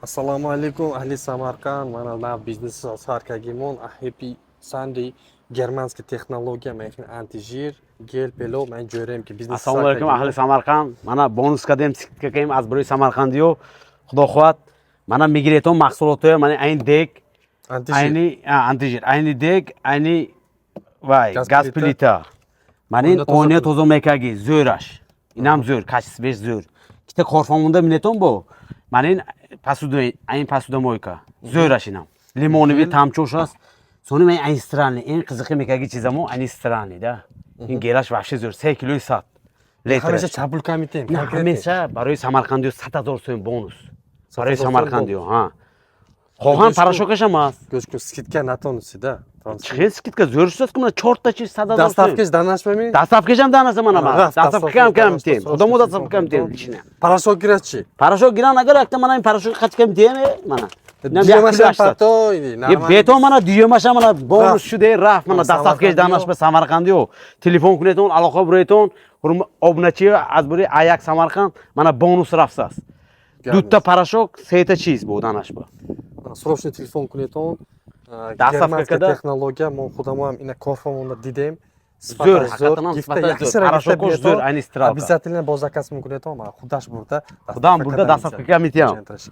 Assalomu alaykum ahli Samarqand. Mana nav biznes sarkagimon happy Sunday germanskiy texnologiya mexin antijir gel pelo men jo'rayim ki biznes Assalomu alaykum ahli Samarqand. Mana bonuska dem sikakayım az bir Samarqandiyo. Xudo xohat. Mana migreton mahsuloti mana ayni dek ayni antijir ayni dek ayni vay gaz plita. Manin oyna tozo mekagi zo'rash. Inam zo'r, kachisi besh zo'r. Ikkita korfonunda mineton bu. Manin pasudo ayni pasudo moyka. Zo'rash inam. Limoniy tamchoshas. Sonra men ayni stranli, eng qiziqi mekagi chizamo ayni stranli da. In gelash вообще zo'r. 3 kilo sat. Hamisha chapulkami tem. Hamisha baroy Samarqandiyo 100,000 so'm bonus. Baroy Samarqandiyo, ha. Xo'g'an parashokаш emas. Go'shku skidka natonusida. Chiqin skidka zo'r shtat qilma, chortachi 100,000 so'm. Dastavkaj danashmaymi? Dastavkaj ham danasa mana ma. Dastavka ham tem. Xudomo dastavka ham tem ichine. Parashok giradi. Parashok giran agar akta mana in parashok qachkam tem mana. Diyemashan patoydi. Beton mana diyemashan mana bonus shuday raf mana dastavkaj danashma Samarqandiyo. Telefon kuneton aloqa burayton. Obunachi azburi ayak Samarqand mana bonus rafsas. Dutta parashok seta chiz bu danashba. Срочный телефон кунетон. Dastavkada texnologiya men xudam ham ina korfonda didem. Zo'r, haqiqatan parashok zo'r ayni stral. Обязательно боз заказ кунетон, mana xudash burada. Xudam burada dastavka ham etyapti.